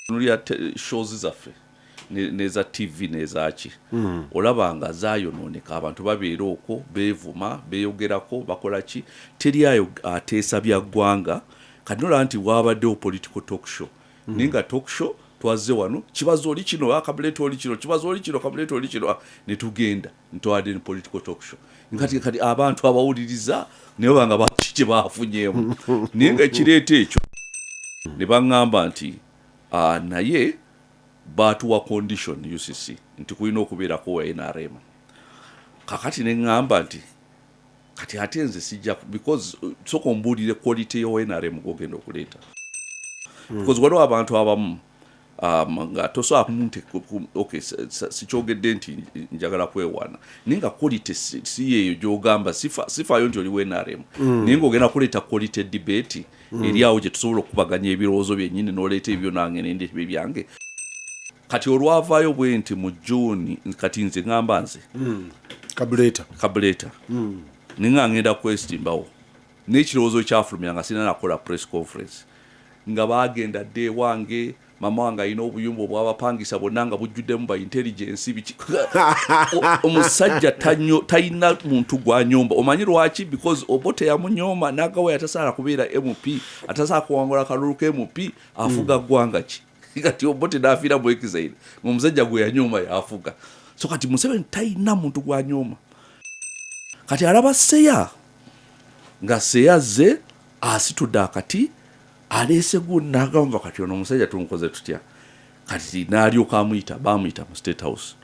nulya shows zaffe neza TV nezaaki olabanga zaayononeka abantu babeera okwo beevuma beeyogerako bakola ki teriayo ateesa bya ggwanga kati nolaba nti waabaddewo political talk show ninga talk show twazze wano Kibazo oli kino Kabuleta oli kino Kibazo oli kino Kabuleta oli kino ne tugenda ntwadde ne political talk show kati abantu abawuliriza naye banga bakiki baafunyeemu naye nga kireeta ekyo ne baŋŋamba nti naye baatuwa condition UCC nti kulina okubeerako wa NRM kakati ne ŋŋamba nti kati ate nze sijja because soka ombuulire quality yo NRM gogenda okuleeta because waliwo abantu abamu nga tosobola kumunte okay sikyogedde nti njagala kwewaana naye nga quality si yeeyo gy'ogamba sifaayo nti oli wa NRM naye ng'ogenda kuleeta quality debate eri awo gye tusobola okubaganya ebirowoozo byennyini n'oleeta ebyo nange n'endebe byange kati olwavaayo bwe nti mu June kati nze ŋŋamba nze Kabuleta ninga ngenda kwesitimbawo n'ekirowoozo kyafulumya nga sina nakola press conference nga baagenda dde wange mama wange alina obuyumba obwabapangisa bonna nga bujjuddemu ba intelligence biki omusajja talina muntu gwanyomba omanyi lwaki because Obote yamunyooma n'agawa atasaala kubeera MP atasaala kuwangula kalulu ka MP afuga ggwanga ki kati Obote n'afiira mu exile omusajja gwe yanyooma yafuga so kati Museveni talina muntu gwanyoma kati alaba Seya nga Seya ze asitudde akati aleese gundi n'agamba kati ono omusajja tumukoze tutya kati n'alyoka bamuyita mu State House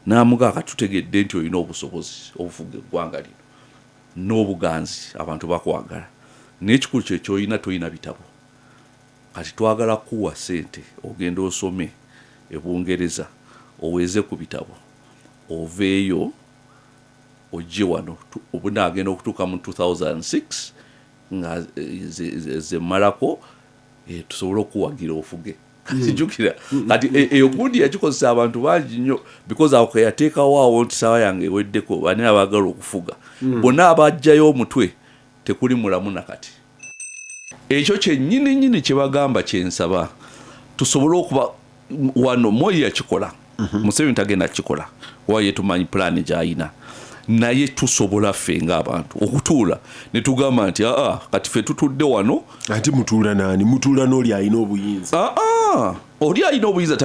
n'amugaa kati tutegedde nti olina obusobozi obufuga eggwanga lino n'obuganzi abantu bakwagala n'ekikulu kye kyolina tolina bitabo kati twagala kuwa ssente ogenda osome ebungereza oweze ku bitabo oveeyo ojje wano obunaagenda okutuuka mu 2006 nga zemalako tusobole okuwagira ofuge kijukira kati eyo gundi yakikozesa abantu bangi nnyo because awo yateekawo awo nti sawa yange eweddeko bani abaagala okufuga bonna abajjayo omutwe tekuli mulamu nakati ekyo kyennyini kye bagamba kyensaba tusobole okuba wano Moi yakikola Museveni tagenda kikola waye tumanyi plan gyayina naye tusobola ffe ng'abantu okutuula ne tugamba nti kati ffe tutudde wano ati mutuula nani mutuula n'oli alina obuyinza oli alina obuyinza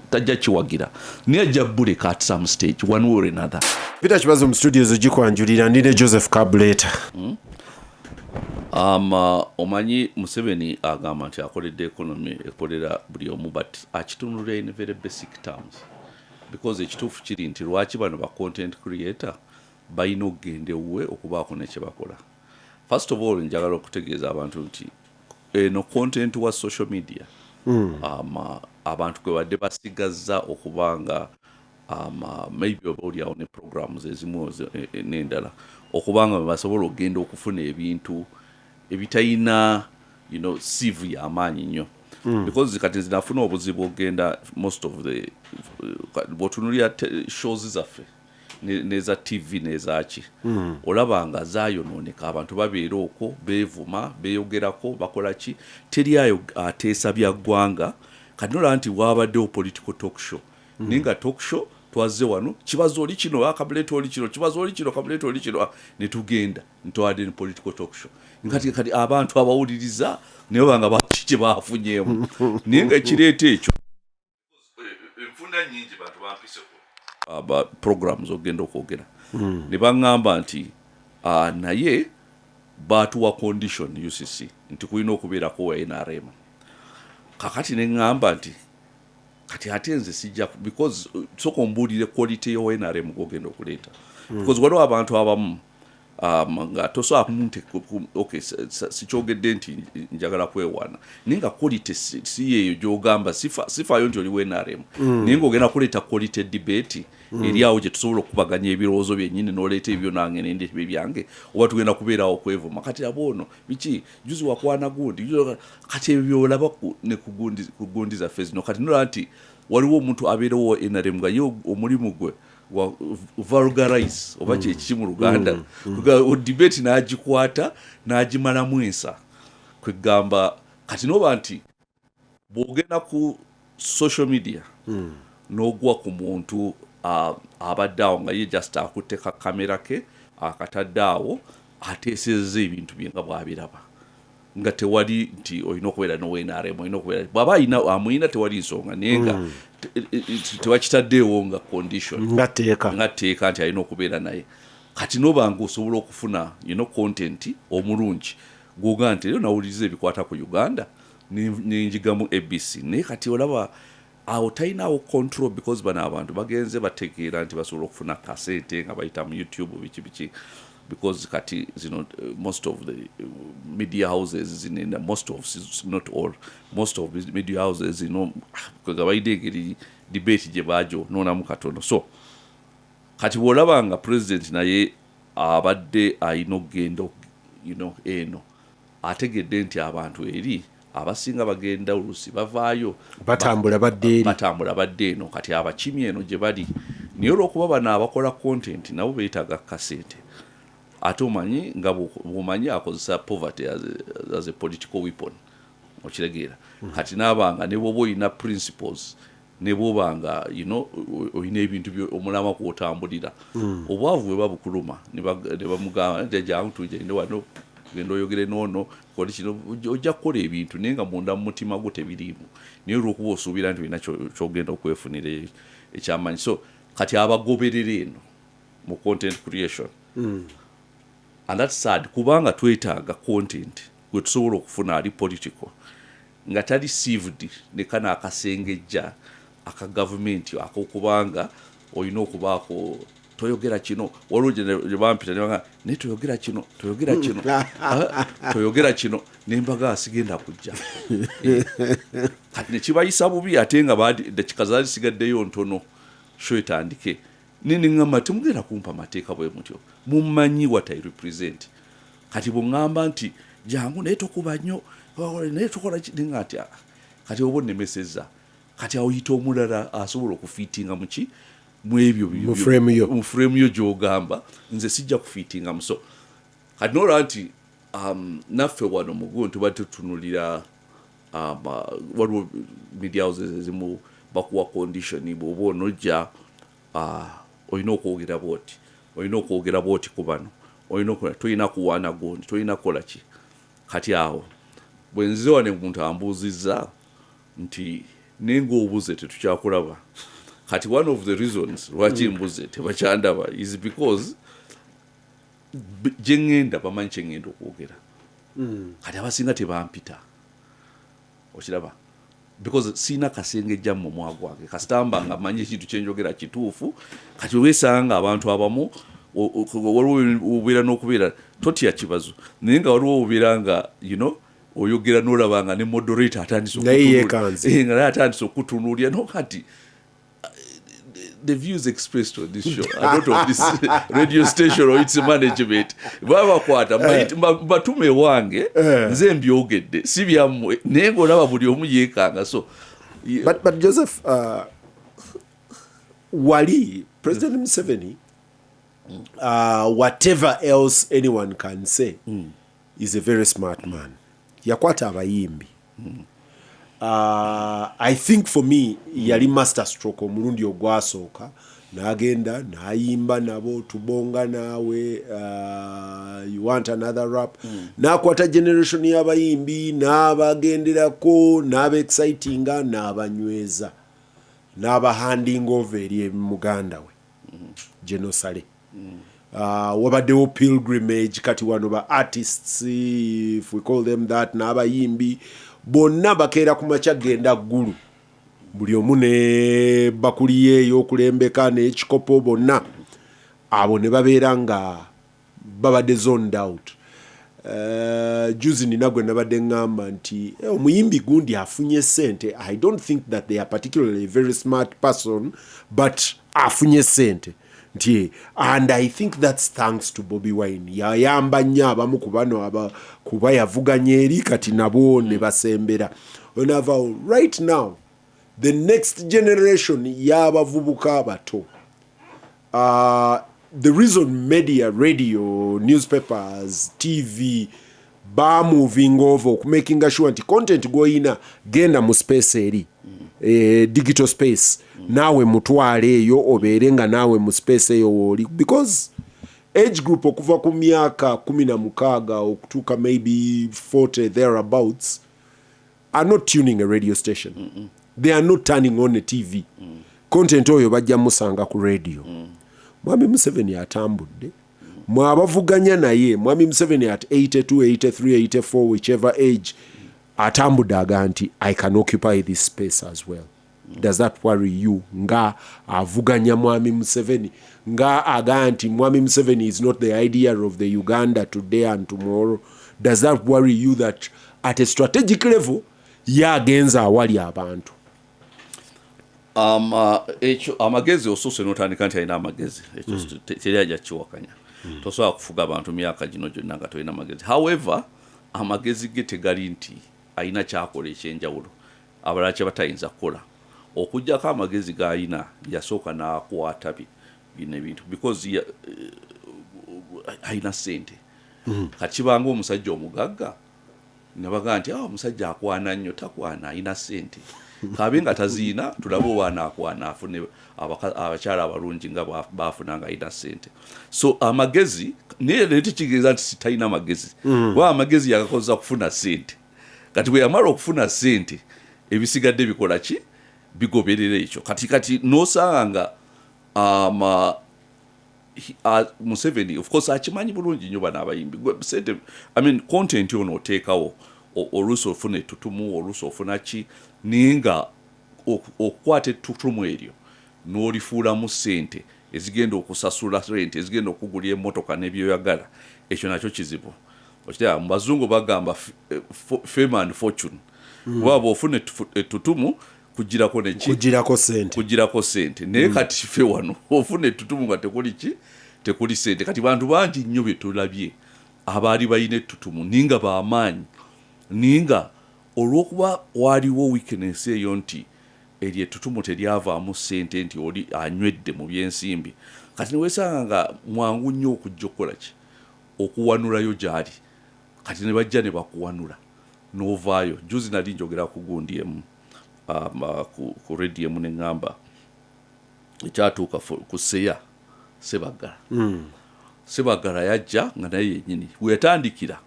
tajja kiwagira naye ajja buleka at some stage one way or another. Peter Kibazo mu studios ogikwanjulira ndine Joseph Kabuleta. Omanyi Museveni agamba nti akoledde economy ekolera buli omu but akitunulira in very basic terms because ekituufu kiri nti lwaki bano ba content creator balina okugenda ewuwe okubaako nekye bakola. First of all njagala okutegeeza abantu nti eno content wa social media abantu kwe badde basigazza okubanga maybe oba oliawo ne programs ezimu n'endala okubanga basobola okugenda okufuna ebintu ebitayina sivu y'amaanyi nnyo because kati zinafuna obuzibu okugenda most of the bw'otunuulira shows zaffe neza TV nezaaki olabanga zaayononeka abantu babeera okwo beevuma beeyogerako bakola ki teriayo ateesa bya ggwanga kati nolaba nti waabaddewo political talk show ninga talk show twazze wano Kibazo oli kino Kabuleta oli kino Kibazo oli kino Kabuleta oli kino ne tugenda ntwadde ne political talk show kati abantu abawuliriza naye banga bakiki baafunyeemu naye nga kireeta ekyo enfunda nnyingi bantu bampiseko programs ogenda okwogera ne baŋŋamba nti naye baatuwa condition UCC nti kulina okubeerako wa NRM kakati ne ŋŋamba nti kati ate nze sijja because soka ombuulire quality yo NRM gogenda okuleeta because waliwo abantu abamu nga tosobola kumunte okay sikyogedde nti njagala kwewaana naye nga quality si yeeyo gy'ogamba sifaayo nti oli wa NRM naye ng'ogenda kuleeta quality debate eri awo gye tusobola okubaganya ebirowoozo byennyini n'oleeta ebyo nange n'endebe byange oba tugenda kubeerawo okwevuma kati aboono biki juzi wakwana gundi kati ebyo byolaba ne ku gundi zaffe zino kati nolaba nti waliwo omuntu abeerewo NRM nga ye omulimu gwe wa vulgarize oba kyekiki mu Luganda debate n'agikwata n'agimalamu ensa kwegamba kati noba nti bw'ogenda ku social media n'ogwa ku muntu abadde awo nga ye just akutte ka kamera ke akatadde awo ateesezza ebintu bye nga bw'abiraba nga tewali nti olina okubeera n'ONRM olina okubeera bw'aba amuyina tewali nsonga naye nga tewakitaddeewo nga condition nga tteeka nti alina okubeera naye kati noba nga osobola okufuna content omulungi gwoga nti eyo nawuliriza ebikwata ku Uganda nenjigamu ABC naye kati olaba awo talinawo control because bano abantu bagenze bategeera nti basobola okufuna kasete nga bayita mu YouTube biki because kati most of the media houses not all most of the media houses nga bayide engeri debate gye baajo noonamu katono so kati bw'olaba nga president naye abadde alina okugenda eno ategedde nti abantu eri abasinga bagenda olusi bavaayo batambula badde eno kati abakimi eno gye bali naye olw'okuba bano abakola content nabo beetaaga kasente ate omanyi nga bw'omanyi akozesa poverty as a political weapon okitegeera kati naabanga ne bwoba olina principles ne bwobanga olina ebintu omulama kwotambulira obwavu bwe babukuluma ne bamugamba jangu tugende wano genda oyogere noono koli kino ojja kukola ebintu naye nga munda mu mutima gwo tebiriimu naye olw'okuba osuubira nti olina kyogenda okwefunira ekyamanyi so kati abagoberera eno mu content creation and that's sad kubanga twetaaga content gwe tusobola okufuna ali political nga tali sieved ne kana akasengejja aka government akokubanga olina okubaako toyogera kino waliwo gye bampita naye toyogera kino toyogera kino nembaga asigenda kujja kati nekibayisa bubi ate nga dakika zaali sigaddeyo ntono sho etandike nengamba temugenda kumpa mateeka bwe mutyo mumanyi what I represent kati bw'ŋŋamba nti jangu naye tokuba nnyo naye tukola nenga ati kati oba onnemesezza kati awuyita omulala asobola okufiitinga muki mwebyo mu frame yo gy'ogamba nze sijja kufiitinga muso kati noolaba nti naffe wano mugu tuba tutunulira waliwo media houses ezimu bakuwa condition bw'oba onojja olina okwogera bwoti ku bano tolina kuwaana gondi tolina kukola ki kati awo bwe nzize wane omuntu ambuuzizza nti naye ng'obuze tetukyakulaba kati one of the reasons lwaki mbuze tebakyandaba is because gye ŋŋenda bamanyi kye ŋŋenda okwogera kati abasinga tebampita okiraba because siina kasengejja mu mumwa gwange kasitamba nga manyi ekintu kyenjogera kituufu kati weesanga abantu abamu waliwo obeera n'okubeera totya Kibazo naye nga waliwo obeera nga oyogera n'olaba nga ne moderator atandise okutunuulira no kati the views expressed on this show are not of this radio station or its management babakwata batume wange nze mbyogedde si byammwe naye ng'olaba buli omu yeekanga so but Joseph wali President Museveni whatever else anyone can say is a very smart man yakwata abayimbi I think for me yali master stroke omulundi ogwasooka n'agenda n'ayimba nabo tubonga naawe you want another rap n'akwata generation y'abayimbi n'abagenderako n'aba-excitinga n'abanyweza n'aba-handing over eri muganda we Genosale wabaddewo pilgrimage kati wano ba artists if we call them that n'abayimbi bonna bakeera ku makya genda ggulu buli omu ne bakuli ye ey'okulembeka n'ekikopo bonna abo ne babeera nga babadde zoned out juzi nina gwe nabadde ŋŋamba nti omuyimbi gundi afunye sente I don't think that they are particularly a very smart person but afunye sente nti and I think that's thanks to Bobi Wine yayamba nnyo abamu ku bano kuba yavuganya eri kati nabo ne basembera onava right now the next generation y'abavubuka abato the reason media radio newspapers TV ba moving over making sure nti content goyina genda mu space eri digital space nawe mutwale eyo obeere nga nawe mu space eyo woli because age group okuva ku myaka 16 okutuuka maybe 40 thereabouts are not tuning a radio station. They are not turning on a TV. Content oyo bajja musanga ku radio. Mwami Museveni atambudde. Mwabavuganya naye Mwami Museveni at 82, 83, 84 whichever age atambudde aga nti I can occupy this space as well. Does that worry you? Nga avuganya Mwami Museveni nga aga nti Mwami Museveni is not the idea of the Uganda today and tomorrow. Does that worry you that at a strategic level yagenza awali abantu? Amagezi osose notandika nti alina amagezi ekyo teri ajja kiwakanya tosobola kufuga abantu myaka gino gyonna nga tolina amagezi. However amagezi ge tegali nti alina kyakola ekyenjawulo abalala kye batayinza kukola okugjako amagezi g'alina yasooka n'akwata bino ebintu because alina ssente kati kibanga omusajja omugagga nabaga nti omusajja akwana nnyo takwana alina ssente kabe nga taziina tulabe obaana akwana afune abakyala abalungi nga baafuna nga alina ssente. So amagezi naye tekigeza nti sitalina amagezi kuba amagezi yagakozesa kufuna ssente kati bwe yamala okufuna ssente ebisigadde bikola ki bigoberera ekyo kati nosanga Museveni of course akimanyi bulungi nnyo bano abayimbi sente content ono oteekawo oluusi ofuna ettutumu oluusi ofuna ki ninga okukwata ettutumu eryo n'olifuulamu ssente ezigenda okusasula rent ezigenda okugula emmotoka n'ebyoyagala ekyo nakyo kizibu. Okitya mu bazungu bagamba fame and fortune waba ofuna ettutumu kugirako ssente naye kati ffe wano ofuna ettutumu nga tekuli ssente. Kati bantu bangi nnyo bye tulabye abaali balina ettutumu ninga b'amaanyi ninga olw'okuba waliwo weakness eyo nti eryo ettutumu teryavaamu ssente nti oli anywedde mu byensimbi kati niweesanga nga mwangu nnyo okujja okukola ki okuwanulayo gy'ali kati ne bajja ne bakuwanula n'ovaayo. Juzi nali njogera ku gundi emu ku radio emu neŋŋamba ekyatuuka ku Sebagala yajja nga naye yennyini weyatandikira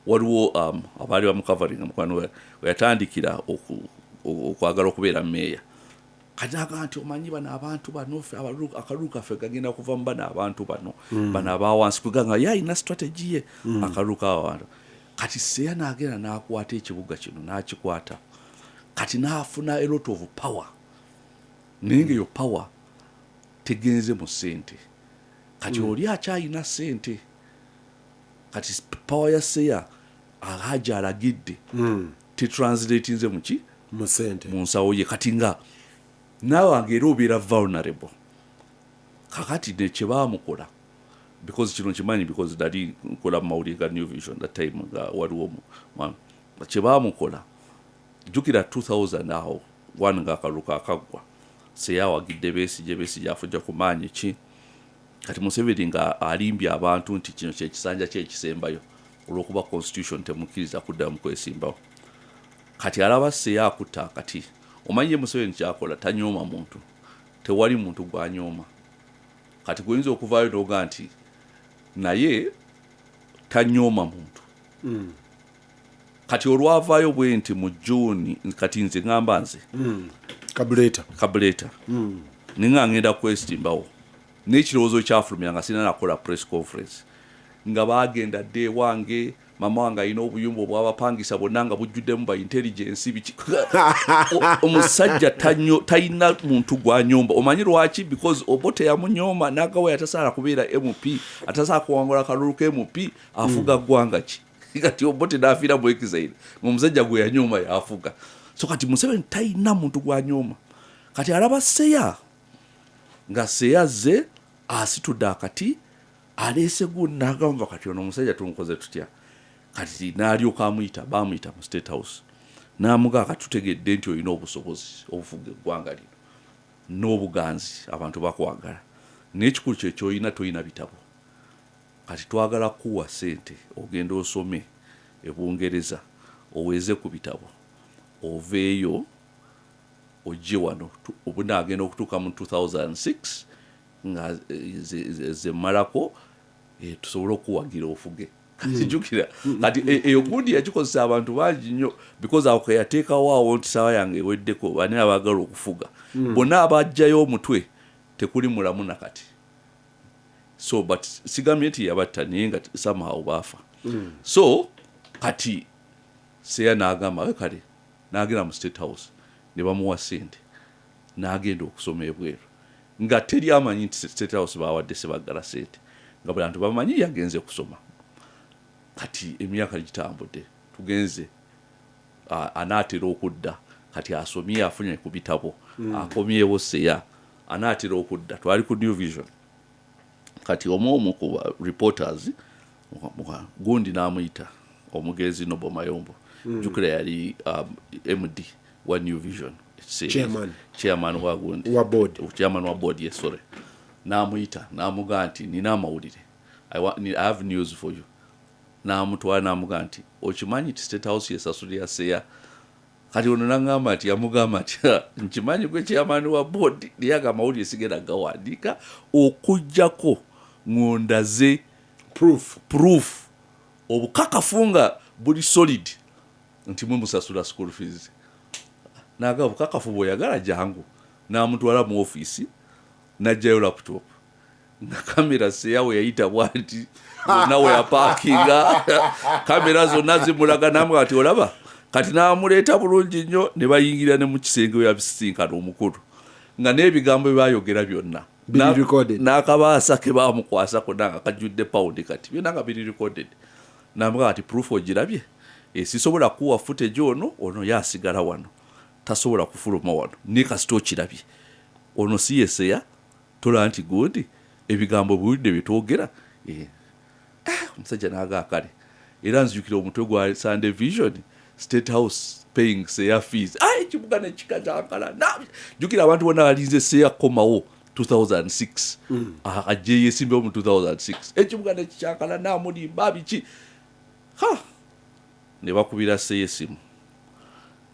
waliwo abaali bamukavaringa mukwano weyatandikira okwagala okubeera meeya kati nagaa nti omanyi bano abantu bano akalulu kaffe kagenda kuva mu bano abantu bano abawansi kuganga ye alina strategy ye akalulu k'abantu. Kati Seya n'agenda n'akwata ekibuga kino n'akikwata kati n'afuna a lot of power ninga eyo power tegenze mu ssente kati oli akyalina ssente kati power ya Seya agaja alagidde tetranslate nze muki mu ssente mu nsawo ye kati nga naawe angeera obeera vulnerable kakati ne kye baamukola because kino kimanyi because dali nkola mu mawulire ga New Vision that time nga waliwo kye baamukola jukira 2000 awo nga akaluka akagwa Seya wagidde Besigye afujja ku maanyi ki kati Museveni nga alimbye abantu nti kino kyekisanja kyekisembayo olw'okuba constitution temukkiriza kuddamu kwesimbawo. Kati alaba Seya akutta kati omanye Museveni kyakola tanyooma muntu tewali muntu gwanyooma kati guyinza okuvaayo n'oga nti naye tanyooma muntu kati olwavaayo bwe nti mu June kati nze ngamba nze Kabuleta ninga ngenda kwesimbawo n'ekirowoozo kyafulumira nga sina nakola press conference nga bagenda dde wange mama wange alina obuyumba obwabapangisa bonna nga bujjuddemu ba intelligence biki omusajja talina muntu gwanyomba. Omanyi lwaki? Because Obote yamunyooma n'agawe atasaala kubeera MP atasaala kuwangula kalulu ka MP afuga ggwanga ki kati Obote n'afiira mu exile omusajja gwe yanyooma yafuga. So kati Museveni talina muntu gwanyooma kati alaba Seya nga Seya ze asitudde akati aleese gundi n'agamba kati ono omusajja tumukoze tutya kati n'alyoka bamuyita mu State House n'amugaa kati tutegedde nti olina obusobozi obufuga eggwanga lino n'obuganzi abantu bakwagala n'ekikulu kyekyoyina toyina bitabo kati twagala kuwa ssente ogenda osome Bungereza oweze ku bitabo oveeyo ojje wano obunaagenda okutuuka mu 2006 nga zemalako tusobole okuwagira ofuge kijukira kati eyo gundi yakikozesa abantu bangi nnyo because awo yateekawo awo nti sawa yange eweddeko bani abaagala okufuga bonna abajjayo omutwe tekuli mulamu nakati so but sigambye nti yabatta naye nga somehow baafa so kati seya n'agamba kale n'agenda mu State House ne bamuwa ssente n'agenda okusoma ebweru nga teri amanyi nti State House bawadde Sebaggala ssente nga buli bantu bamanyi yagenze kusoma kati emyaka gitambudde tugenze anaatera okudda kati asomye afunye ku bitabo akomyewo seya anaatera okudda twali ku New Vision kati omu ku reporters gundi n'amuyita omugezi Nobo Mayombo jukira yali MD wa New Vision chairman wa gundi chairman wa board yes sorry n'amuyita n'amugaa nti nina amawulire I have news for you n'amutwala n'amugaa nti okimanyi nti State House yesasulira seya kati ono n'angamba nti yamugamba nti nkimanyi gwe chairman wa board naye amawulire sigenda gawandiika okujjako ngondaze proof obukakafu nga buli solid nti mwe musasula school fees naga obukakafu bw'oyagala jangu n'amutwala mu office n'ajjayo laptop na kamera seyawe yayita bwanti nawe ya parkinga kamera zonna zimulaga namwe ati olaba kati n'amuleeta bulungi nnyo ne bayingira ne mu kisenge we yabisinkana omukulu nga n'ebigambo bye bayogera byonna n'akabaasa ke baamukwasako nanga kajjudde pound kati byonna nga biri recorded n'amugaa ati proof ogirabye sisobola kuwa footage ono yasigala wano tasobola kufuluma wano ne kasita okirabye ono si yeseya tola nti gundi ebigambo biwulidde byetwogera omusajja n'agaa kale era nzijukira omutwe gwa Sunday Vision State House paying seya fees ekibuga nekikajankala jukira abantu bonna balinze seya komawo 2006 ajje yesimbewo mu 2006 ekibuga nekikankala namulimba biki ne bakubira seya esimu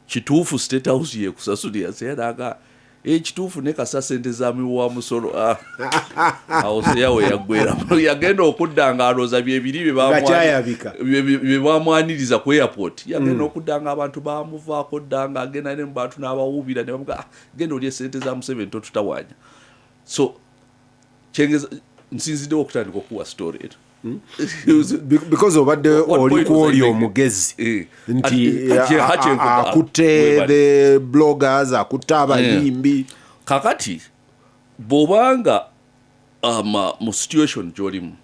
kituufu State House yekusasulira seya naga ekituufu ne kasa sente zamiwa musolo awo seyawe yagwera yagenda okudda nga alooza byebiri bye bamwaniriza ku airport yagenda okudda nga abantu bamuvaako dda nga agenda ne mu bantu n'abawuubira ne bamuga genda olye sente za Museveni totutawanya so kyengeza nsinziddewo okutandika okuwa story eto because obadde oli kwoli omugezi nti akutte the bloggers akutte abayimbi kakati bw'obanga mu situation gy'olimu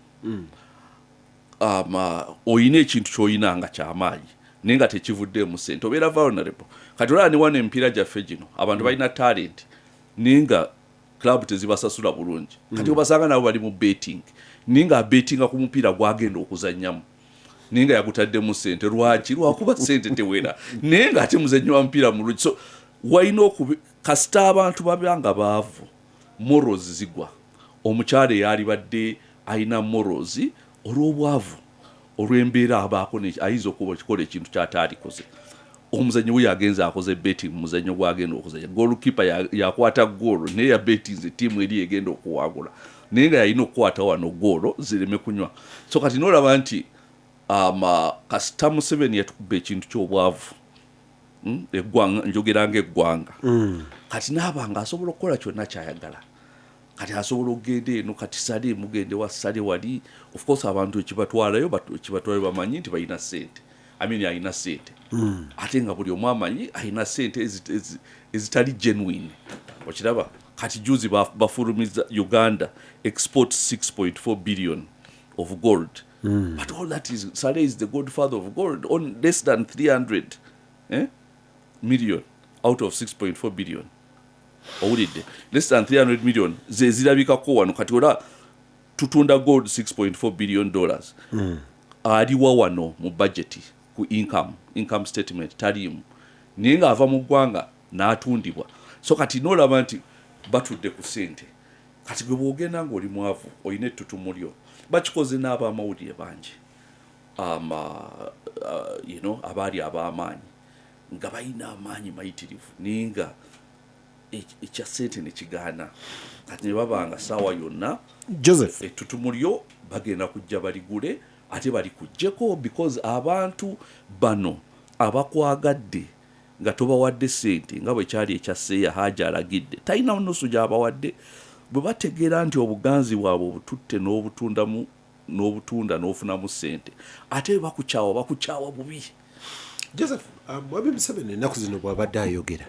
oyina ekintu ky'oyina nga ky'amaanyi naye nga tekivuddeemu ssente obeera vulnerable kati olaba ne wano emipiira gyaffe gino abantu balina talent naye nga club tezibasasula bulungi kati obasanga nabo bali mu betting ninga abetinga ku mupiira gwagenda okuzannyamu ninga yagutaddemu ssente lwakuba ssente tewera naye nga ate muzannyo wa mupiira mulungi so wayina kasita abantu babanga baavu morals zigwa omukyala eyali badde ayina morals olw'obwavu olw'embeera abaako ayinza okuba okikola ekintu kyataalikoze omuzannyo we yagenza akoze betting muzannyo gwagenda okuzannya goalkeeper yakwata goal naye ya bettinze ttiimu eri egenda okuwagula naye nga yalina okukwata wano goolo zireme kunywa so kati n'olaba nti kasita Museveni yatukuba ekintu ky'obwavu eggwanga njogera ng'eggwanga kati n'abanga asobola okukola kyonna kyayagala kati asobola okugenda eno kati sale mugende wa sale wali of course abantu ekibatwalayo bamanyi nti balina ssente alina ssente ate nga buli omu amanyi alina ssente ezitali genuine okiraba kati juzi bafulumiza Uganda export 6.4 billion of gold but all that is Saleh is the godfather of gold on less than 300 million out of 6.4 billion owulidde less than 300 million zezirabikako wano kati ola tutunda gold 6.4 billion dollars aliwa wano mu budget ku income statement talimu naye nga ava mu ggwanga n'atundibwa so kati n'olaba nti batudde ku ssente kati gwe bw'ogenda ng'oli mwavu olina ettutumu lyo bakikoze n'abamawulire bangi you know, abaali ab'amaanyi nga balina amaanyi mayitirivu naye nga ekya ssente ne kigaana kati ne babanga saawa yonna Joseph ettutumu lyo bagenda kujja baligule ate balikuggyeko because abantu bano abakwagadde nga tobawadde ssente nga bwe kyali ekyasseeya Hajji alagidde talina nusu gy'abawadde bwe bategeera nti obuganzi bwabwe obututte n'obutunda n'ofunamu ssente ate bakukyawa bubi. Joseph Mwami Museveni ennaku zino bw'abadde ayogera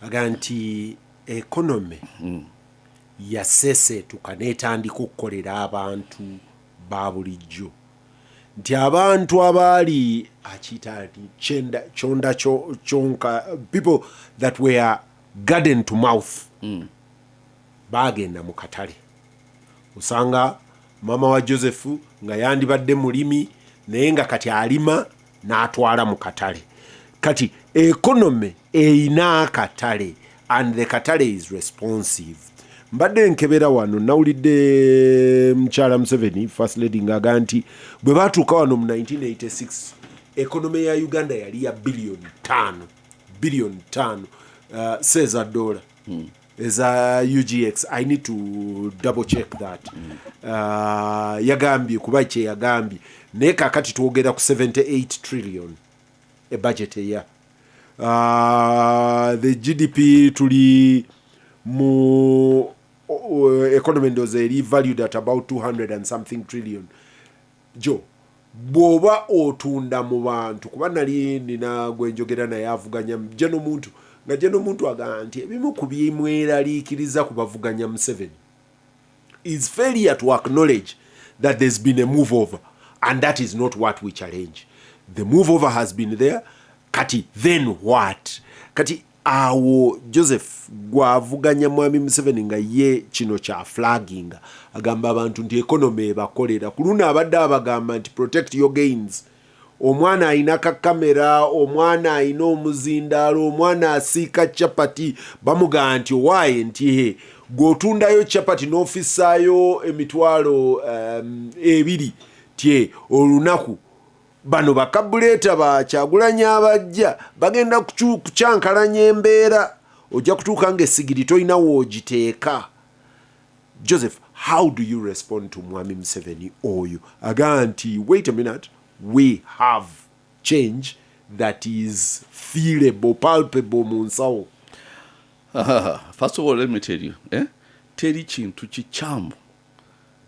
aga nti economy yaseeseetuka n'etandika okukolera abantu ba bulijjo nti abantu abaali akiyita nti kyonda kyonka people that were garden to mouth baagenda mu katale osanga mama wa Joseph nga yandibadde mulimi naye nga kati alima n'atwala mu katale kati economy eyina akatale and the katale is responsive. Mbadde nkebera wano nawulidde mukyala Museveni first lady ng'aga nti bwe baatuuka wano mu 1986 economy ya Uganda yali ya billion 5 seza dola eza UGX. I need to double check that. Yagambye kuba kye yagambye naye kakati twogera ku 78 trillion a budget eya the GDP tuli mu economy ndoze eri valued at about 200 and something trillion. Jo bwoba otunda mu bantu kuba nali nina gwenjogera naye avuganya jeno muntu nga jeno muntu aga nti ebimu ku byemweraliikiriza ku bavuganya Museveni is failure to acknowledge that there's been a move over, and that is not what we challenge. The move over has been there. Kati then what? Kati awo Joseph gwavuganya Mwami Museveni nga ye kino kya flagging agamba abantu nti economy bakolera kuluna abadde abagamba nti protect your gains. Omwana ayina kamera, omwana ayina omuzindaalo, omwana asiika chapati bamugaa nti owaye nti he gwotundayo chapati n'ofisaayo emitwalo 2 tye olunaku bano bakabuleta ba Kyagulanyi abajja bagenda kucyankalanya embeera ojja kutuuka ng'essigiri toyina woogiteeka. Joseph, how do you respond to Mwami Museveni oyo aga nti wait a minute, we have change that is feelable, palpable mu nsawo? First of all, let me tell you, teri kintu kikyamu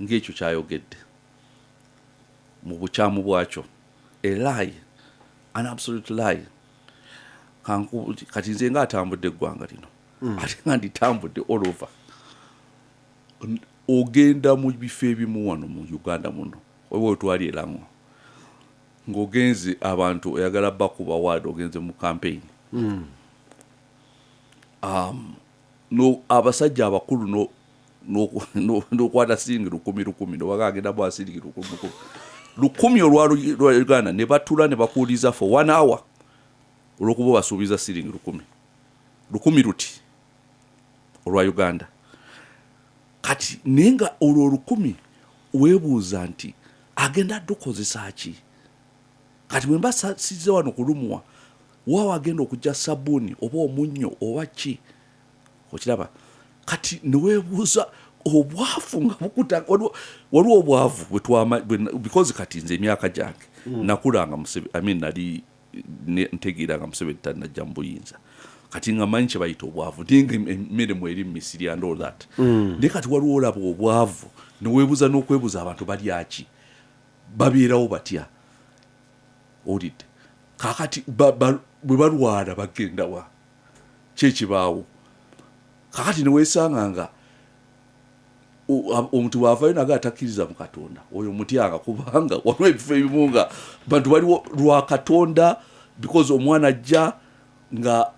ng'ekyo kyayogedde mu bukyamu bwakyo. A lie, an absolute lie. Kati nze nga atambudde eggwanga lino ate nga nditambudde all over. Ogenda mu bifo ebimu wano mu Uganda muno oba otwali erango ng'ogenze abantu oyagala bakuba waadi ogenze mu campaign no abasajja abakulu n'okwata siringi 1,000 nobagagenda bwa siringi 1,000 olwa Uganda ne batula ne bakuuliza for 1 hour olwokuba basuubiza siringi 1,000 ruti olwa Uganda. Kati nenga olwo 1,000 weebuuza nti agenda dukozesa ki? Kati bwe mbasize wano kulumwa waawa agenda okujja sabuni oba omunnyo oba ki okiraba. Kati neweebuuza obwavu nga bukuta waliwo obwavu because kati nze emyaka gyange nakulanga Museveni nali ntegeeranga Museveni tanajja mu buyinza kati nga manyi kye bayita obwavu ndinga emirimu eri mu Misiri and all that naye kati waliwo olaba obwavu neweebuuza n'okwebuuza abantu balyaki babeerawo batya olidde kakati bwe balwala bagenda wa kyekibaawo kakati neweesanga nga omuntu bw'avaayo naga atakkiriza mu Katonda oyo mutyanga kubanga waliwo ebifo ebimu nga bantu baliwo lwa Katonda because omwana ajja nga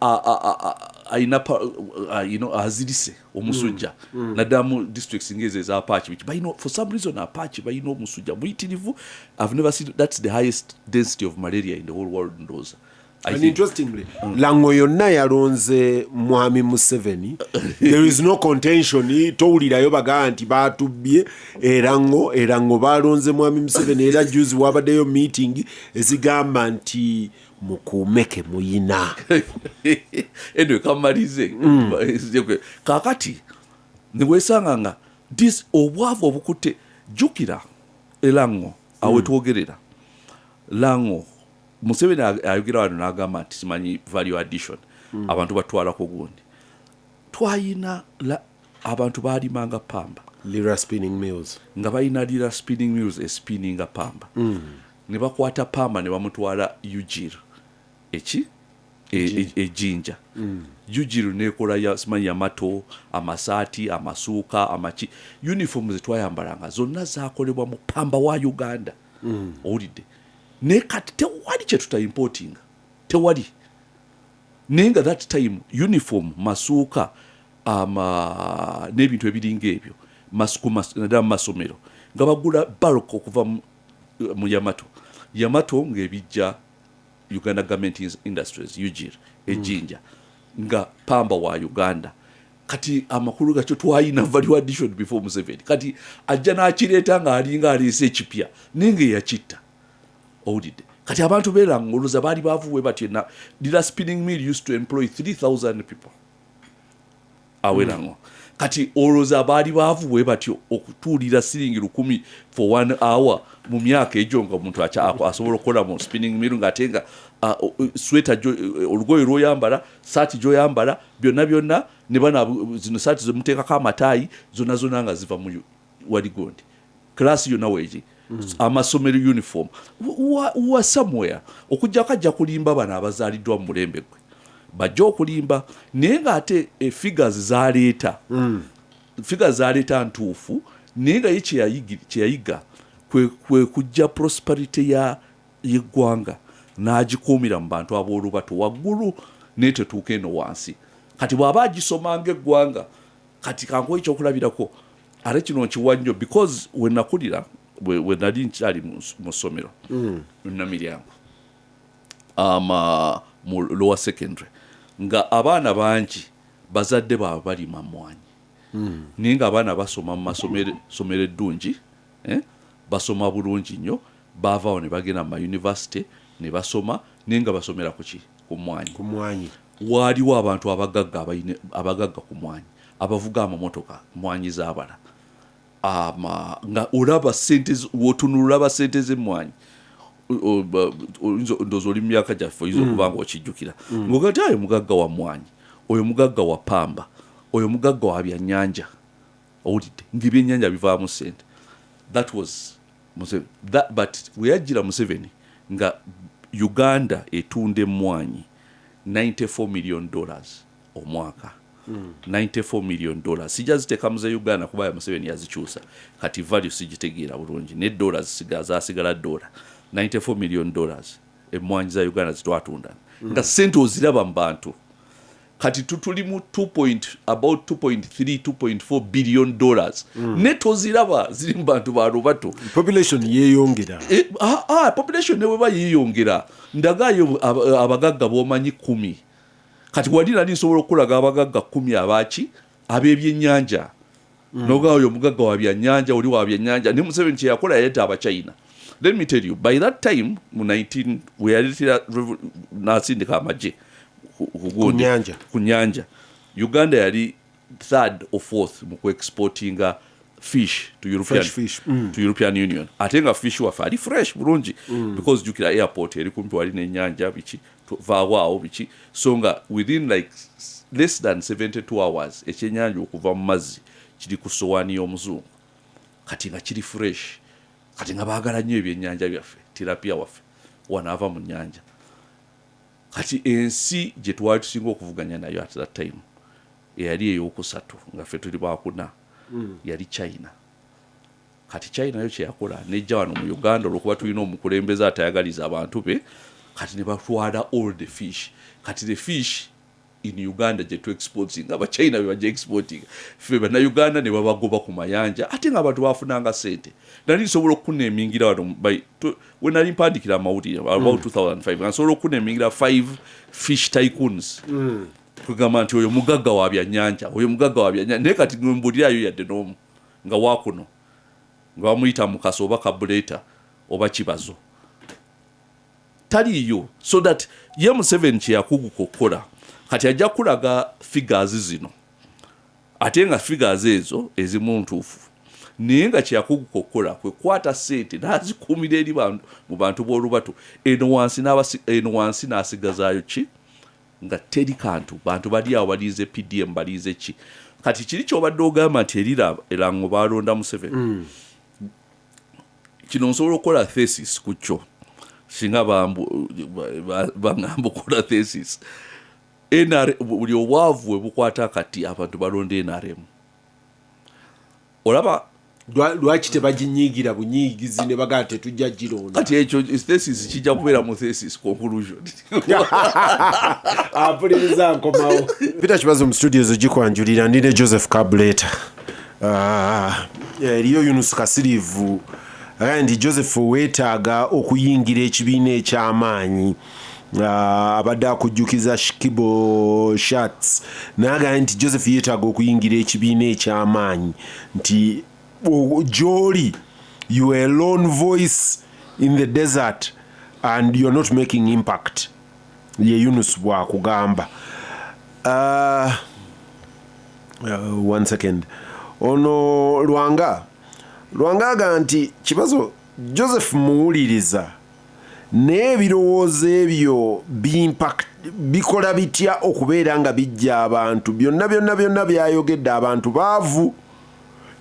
ayina azirise omusujja naddala mu districts ng'ezo eza Apache for some reason Apache bayina omusujja muyitirivu. I've never seen that's the highest density of malaria in the whole world ndoza And interestingly, Lango yonna yalonze Mwami Museveni. There is no contention. Towulirayo bagaa nti baatubbye erango balonze Mwami Museveni era juzi wabaddeyo meeting ezigamba nti mukuumeke muyina. Anyway, kamalize. Kakati niwesanga nga this obwavu obukute jukira elango awetwogerera. Lango Museveni ayogera wano n'agamba nti simanyi value addition abantu batwalako gundi twayina abantu baalimanga pamba Lira spinning mills nga balina lira spinning mills espinninga pamba ne bakwata pamba ne bamutwala Ujiri ejinja Ujiri nekola simanyi amato amasaati amasuuka amachi uniform zetwayambalanga zonna zakolebwa mu pamba wa Uganda owulidde ne kati tewali kye tutayimportinga tewali nenga that time uniform masuuka n'ebintu ebiringa ebyo naddala mu masomero nga bagula bulk okuva mu Yamato ng'ebijja Uganda Government Industries Ujiri ejinja nga pamba wa Uganda kati amakulu gakyo twayina value addition before Museveni kati ajja n'akireeta ng'alinga aleese ekipya ninga yakitta owulidde kati abantu beerango olowooza baali baavuwe batyo na lira spinning mill used to employ 3,000 people awerango kati olowooza baali baavuwe batyo okutuulira siringi 1,000 for 1 hour mu myaka egyo nga omuntu asobola okukola mu spinning mill ng'ate nga sweta olugoye lw'oyambala saati gy'oyambala byonna ne bana zino saati zemuteekako amataayi zonna nga ziva mu waligondi class yonna weegi amasomero uniform wa somewhere okujja kajja kulimba bana abazaaliddwa mu mulembe gwe bajja okulimba naye ng'ate figures zaleeta ntuufu naye nga ye kyeyayiga kwe kujja prosperity y'eggwanga n'agikuumira mu bantu ab'olubato waggulu naye tetuuka eno wansi kati bw'aba agisomanga eggwanga kati kankuwa ekyokulabirako ate kino nkiwa nnyo because wenakulira we nali nkyali mu ssomero Namiryango mu lower secondary nga abaana bangi bazadde baabwe balima mmwanyi naye nga abaana basoma mu masomero eddungi basoma bulungi nnyo baavaawo ne bagenda mu mayunivasite ne basoma naye nga basomera ku mmwanyi waaliwo abantu abagagga ku mmwanyi abavuga amamotoka mmwanyi z'abala nga olaba sente wotunulaba sente z'emmwanyi ndozo oli myaka gyaffe oyinza okuba nga okijjukira ng'ogati ayo mugagga wa mmwanyi oyo mugagga wa pamba oyo mugagga wa byannyanja owulidde ng'ebyennyanja bivaamu sente that was Museveni but weyajjira Museveni nga Uganda etunda emmwanyi $94 million omwaka $94 million sijja ziteeka mu Uganda kuba ya Museveni yazikyusa kati value sigitegeera bulungi ne dollars zasigala dollar $94 million emmwanyi za Uganda zitwatunda nga sente oziraba mu bantu kati tutuli mu about 2.4 billion dollars ne toziraba ziri mu bantu balubato population yeeyongera population ne bweba yeeyongera ndagayo abagagga b'omanyi 10 kati wali nali nsobola okulaga abagagga 10 abaki ab'ebyennyanja noga oyo mugagga wa byannyanja oli wa byannyanja ne Museveni kye yakola yayeta abachina. Let me tell you, by that time mu 19 we yalitira nasindika amaje kunyanja Uganda yali 3rd or 4th mu exportinga fish to European Union. Atenga fish wa ali fresh bulungi because jukira airport eri kumpi wali n'ennyanja bichi vaawo bichi songa within like less than 72 hours ekyenyanja okuva mu mazzi kiri ku sowani y'omuzungu kati nga kiri fresh kati nga baagala nnyo ebyennyanja byaffe tilapia waffe wanaava mu nnyanja kati ensi gye twali tusinga okuvuganya nayo at that time eyali ey'okusatu nga ffe tuli baakuna yali China. Kati China yo kyeyakola nejja wano mu Uganda olwokuba tulina omukulembeze atayagaliza abantu be kati ne batwala all the fish kati the fish in Uganda gye tu exporting abachina be baje exporting ffe bannayuganda ne babagoba ku mayanja ate ng'abantu bafunanga sente nali nsobola okunemingira wano we nali mpandikira amawulire about 2005 nsobola okunemingira 5 fish tycoons kugamba nti oyo mugagga wa byanyanja naye kati ngembulirayo yadde n'omu nga waakuno nga bamuyita Mukaso oba Kabuleta oba Kibazo taliyo so that ye Museveni kyeyakuguka okukola kati ajja kulaga figures zino ate nga figures ezo ezimu ntuufu naye nga kyeyakuguka okukola kwe kwata sente n'azikuumira eri mu bantu b'olubatu eno wansi n'asigazaayo ki nga teri kantu bantu bali awo baliize PDM baliize ki kati kiri kyobadde ogamba nti erango balonda Museveni kino nsobola okukola thesis ku kyo singa bangamba okukola thesis buli obwavu bwe bukwata kati abantu balonda NRM olaba lwaki tebaginyiigira bunyiigizi ne bagamba tetujja gironda kati ekyo thesis kijja kubeera mu thesis conclusion apuliriza nkomawo Peter Kibazo mu studios gikwanjulira ndine Joseph Kabuleta eriyo Yunus Kasirivu agandi Joseph weetaaga okuyingira ekibiina eky'amaanyi abadde akujjukiza Shikibo Shats naagamba nti Joseph yeetaaga okuyingira ekibiina eky'amaanyi nti Jolly, you are a lone voice in the desert and you're not making impact. Ye Yunus bwakugamba. 1 second. Ono Lwanga ganti Kibazo Joseph muwuliriza n'ebirowoozo ebyo bikola bitya okubeera nga bijja abantu byonna byayogedde abantu baavu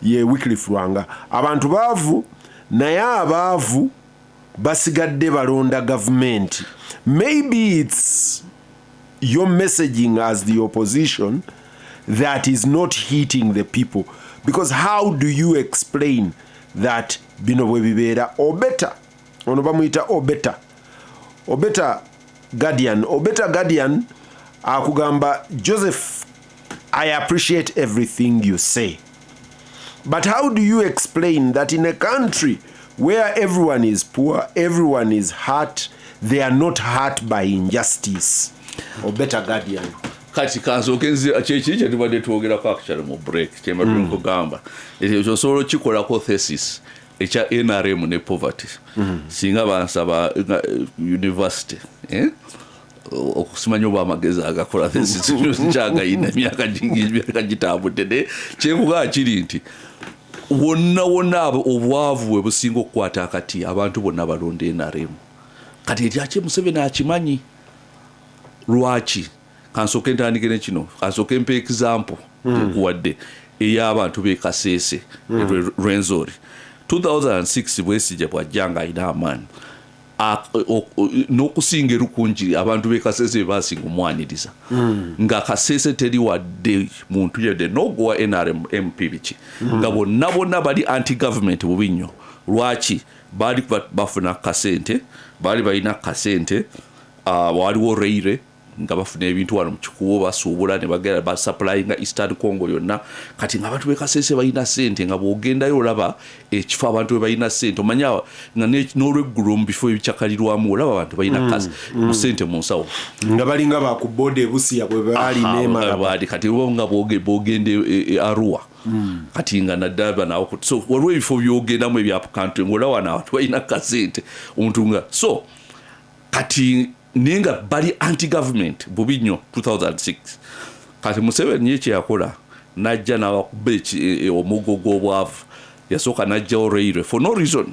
ye Wycliffe Lwanga abantu baavu naye abaavu basigadde balonda government. Maybe it's your messaging as the opposition that is not hitting the people, because how do you explain that bino bwe bibeera? Obeta ono bamuyita Obeta Guardian akugamba Joseph, I appreciate everything you say, but how do you explain that in a country where everyone is poor, everyone is hurt, they are not hurt by injustice? Obeta Guardian. Kati kanzokenzi achechi tubadde tuogerako akachalo mu break kyemba tukugamba ekyo solo kikolako thesis ekya NRM ne poverty singa bansaba university okusimanya oba amagezi agakola thesis kyagayina emyaka gitambudde ne kyekuga kiri nti wonna obwavu bwe businga okukwata akati abantu bonna balonda NRM kati ekyaki Museveni akimanyi lwaki kansoke ntandikire kino kansoke mpe example kuwadde ey'abantu b'Ekasese Rwenzori 2006 bwesije bwajjanga ayina amaanyi n'okusinga erukungi abantu b'Ekasese basinga omwaniriza nga Kasese teri wadde muntu yedde n'ogowa NRM MP biki nga bonna bali anti-government bubi nnyo lwaki baali bafuna kasente baali balina kasente waliwo reire nga bafuna ebintu wano mu kikubo basuubula ne bagenda basupplyinga Eastern Congo yonna kati nga abantu b'Ekasese balina sente nga bw'ogendayo olaba ekifo abantu balina sente omanya nga n'olweggulo mu bifo ebikyakalirwamu olaba abantu balina kasi mu sente mu nsawo nga balinga bakuboda ebusiya bwe baali n'emala kati nga bw'ogenda Arua kati nga naddaba nawo so waliwo ebifo by'ogendamu ebyapukantwe ng'olaba n'abantu balina kasente omuntu nga so kati ninga bali anti-government bubi nnyo 2006 kati Museveni ye kyeyakola najja n'abakuba omugo gw'obwavu yasooka najjawo reire for no reason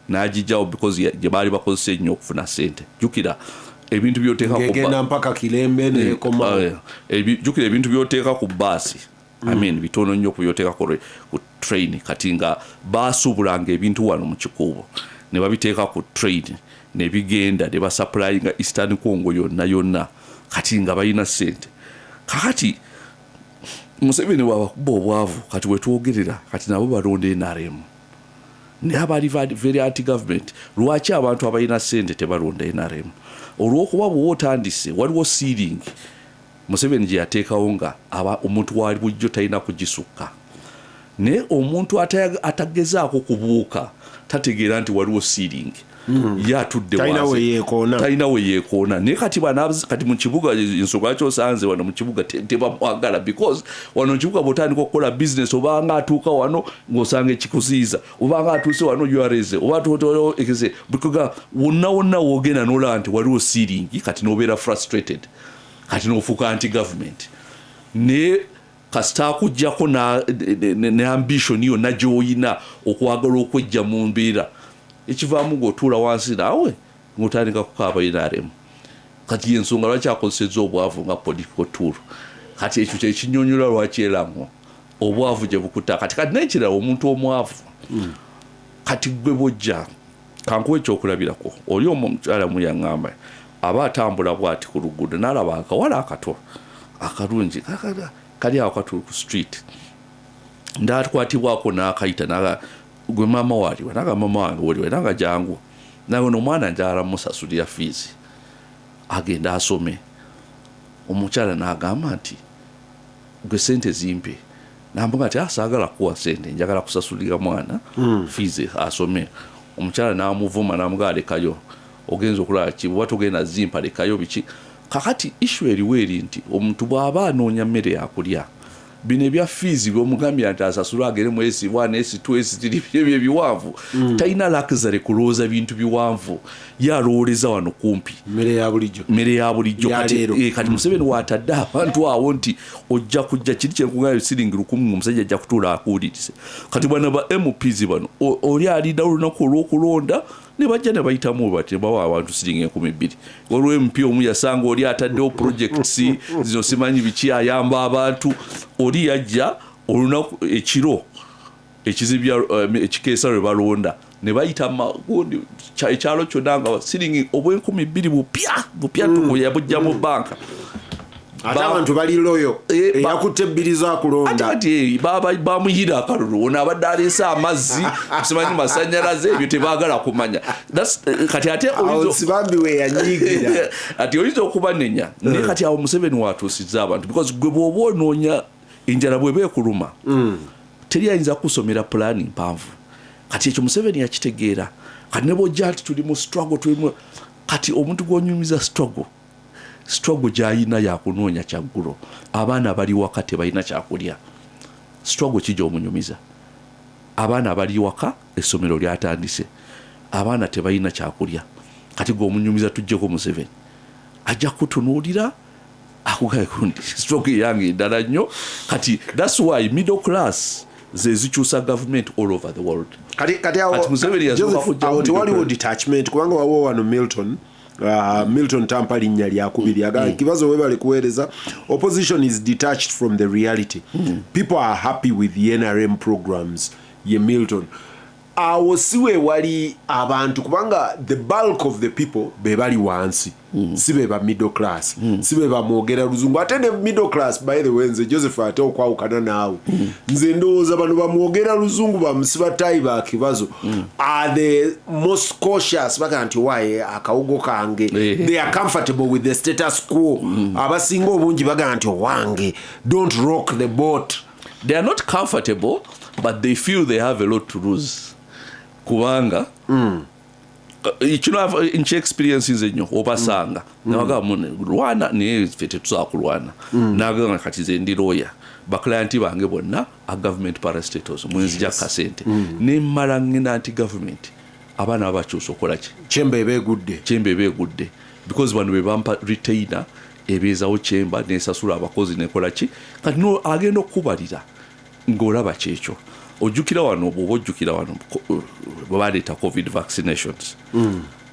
n'agijjawo because gye baali bakozesa ennyo okufuna sente jjukira ebintu by'oteeka mpaka Kilembe nekoma jjukira ebintu by'oteeka ku baasi bitono nnyo ku by'oteeka ku train kati nga baasuubulanga ebintu wano mu kikuubo ne babiteeka ku train ne bigenda ne basupplyinga Eastern Congo yonna kati nga balina sente kakati Museveni wabakuba obwavu kati wetwogerera kati nabo balonda NRM ne abali very anti-government lwaki abantu abalina sente tebalonda NRM olw'okuba bw'otandise waliwo ceiling Museveni gye yateekawo nga omuntu wali bujjo talina kugisukka naye omuntu atagezaako kubuuka tategeera nti waliwo ceiling yatudde talina we yeekoona naye kati mu kibuga ensonga lwaki osanze wano mu kibuga tebamwagala because wano mu kibuga bw'otandika okukola business obanga atuuka wano ng'osanga ekikuziiza obanga atuuse wano ureze oba ekeze bikuga wonna woogenda n'olaba nti waliwo ceiling kati n'obeera frustrated kati n'ofuuka anti government naye kasita akuggyako ne ambition yonna gy'oyina okwagala okwejja mu mbeera ekivaamu ng'otuula wansi naawe ng'otandika kukaaba inaremu kati ensonga lwaki akozesezza obwavu nga political tool kati ekyo kyekinyonyola lwaki eramwo obwavu gye bukutta kati n'ekirala omuntu omwavu kati gwe bojja kankuwa ekyokulabirako oli omukyala muyaŋŋamba aba atambula bw'ati ku luguudo n'alaba akawala akato akalungi kali awo katuli ku street ndaatukwatibwako n'akayita gwe maama waliwa naga maama wange waliwa naga jangu nawe n'omwana njala musasulira fees agenda asome omukyala n'agamba nti gwe sente zimpe nambuga nti asaagala kuwa sente njagala kusasulira mwana fees asome omukyala n'amuvuma n'amugaa lekayo ogenza okulaba kibuba togenda zimpa lekayo biki kakati issue eriwo eri nti omuntu bw'aba anoonya mmere yakulya bino ebya fees by'omugambye nti asasula agere mu S1 S2 S3 ebyo ebiwanvu talina luxury kulowooza bintu biwanvu yalowooleza wano kumpi mmere ya bulijjo kati Museveni waatadde abantu awo nti ojja kujja kiri kyenkugambye siringi 1,000 omusajja ajja kutuula akuwulirize kati bwana ba MPs bano oli alida olunaku olw'okulonda ne bajja ne bayitamu bati bawa abantu siringi 2,000 olwo MP omu yasanga oli ataddewo projects zino simanyi biki ayamba abantu oli yajja olunaku ekiro ekizibya ekikeesa lwe balonda ne bayita magundi ekyalo kyonna nga siringi obw'2,000 bupya tukuyabujja mu banka ate abantu bali loyo eyakutte ebbiri za kulonda ati bamuyira akalulu ono abadde aleese amazzi simanyi masanyalaze ebyo tebaagala kumanya kati ate sibambi we yanyigira ati oyinza okubanenya naye kati awo Museveni watuusizza abantu because gwe bw'oba onoonya enjala bw'eba ekuluma teri ayinza kusomera pulaani mpanvu kati ekyo Museveni yakitegeera kati ne bw'ojja nti tuli mu struggle tulimu kati omuntu gw'onyumiza struggle gyayina yakunoonya kyaggulo abaana bali waka tebalina kyakulya struggle kijja omunyumiza abaana bali waka essomero lyatandise abaana tebalina kyakulya kati gweomunyumiza tujjeko Museveni ajja kutunuulira akugaye kundi struggle yange endala nnyo kati that's why middle class zezikyusa government all over the world kati awo tewaliwo detachment kubanga wawo wano Milton Tampa linnya lyakubiri Kibazo webale kuweereza opposition is detached from the reality people are happy with the NRM programs ye Milton awo siwe wali abantu kubanga the bulk of the people be bali wansi sibe ba middle class sibe ba mwogera luzungu ate ne middle class by the way nze Joseph ate okwawukana naawe nze ndowooza bano ba mwogera luzungu ba musiba tayi ba Kibazo are the most cautious baga nti waye akawugo kange they are comfortable with the status quo abasinga obungi baga nti wange don't rock the boat they are not comfortable but they feel they have a lot to lose kubanga kino nchi experience nze nnyo obasanga nabagamba lwana naye ffe tetusobola kulwana nagamba kati ze ndi lawyer baklayanti bange bonna a government parastatals mwenzija kasente nemmala ngenda anti government abaana babakyusa okola ki kyemba ebegudde because bano bebampa retainer ebeezawo kyemba nesasula abakozi nekola ki kati no agenda okubalira ng'olaba kyekyo ojjukira wano bw'oba ojjukira wano bw'baleeta covid vaccinations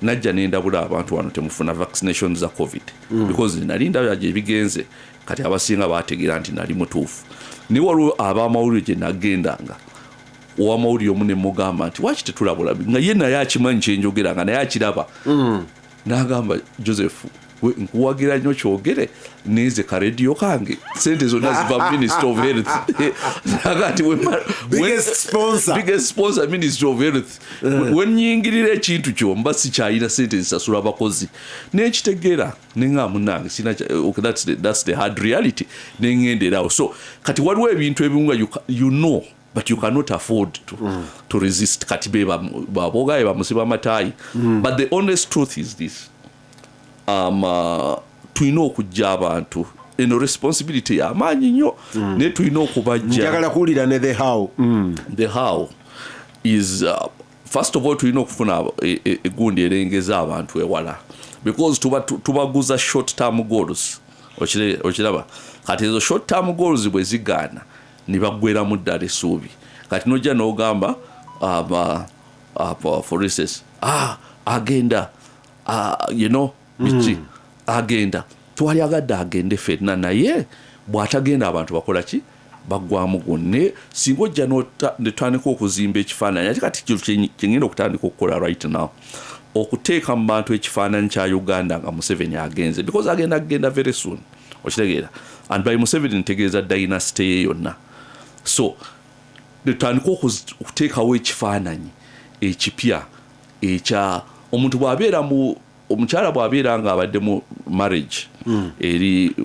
najja nendabula abantu wano temufuna vaccinations za covid because nalinda gye bigenze kati abasinga baategeera nti nali mutuufu naye waliwo ab'amawulire gye nagendanga ow'amawulire omu ne mugamba nti waki tetulabulabi nga ye naye akimanyi kyenjogeranga naye akiraba n'agamba Joseph nkuwagira nnyo kyogere neze ka radio kange sente zonna ziva Ministry of Health nakati biggest sponsor Ministry of Health when nyingirira ekintu kyo mba sikyayina sente zisasula abakozi nekitegeera nenga munange sina okay, that's the hard reality nengenderawo so kati waliwo ebintu ebimu you know but you cannot afford to resist kati babogaye bamusiba amatayi but the honest truth is this tulina okujja abantu eno responsibility y'amaanyi nnyo naye tulina okubajja njagala kuwulira ne the how is first of all tulina okufuna egundi erengeza abantu ewala because tubaguza short term goals okiraba kati ezo short term goals bwe zigaana nibaggwera mu ddala essuubi kati nojja n'ogamba for instance agenda biki agenda twali agadde agende fenna naye bw'atagenda abantu bakola ki baggwamu gonne singa ojja netandika okuzimba ekifaananyi ate kati kyengenda okutandika okukola right now okuteeka mu bantu ekifaananyi kya Uganda nga Museveni agenze because agenda very soon okitegeera and by Museveni ntegeeza dynasty ye yonna so netandika okuteekawo ekifaananyi ekipya ekya omuntu bw'abeera mu omukyala bw'abeera nga abadde mu marriage eri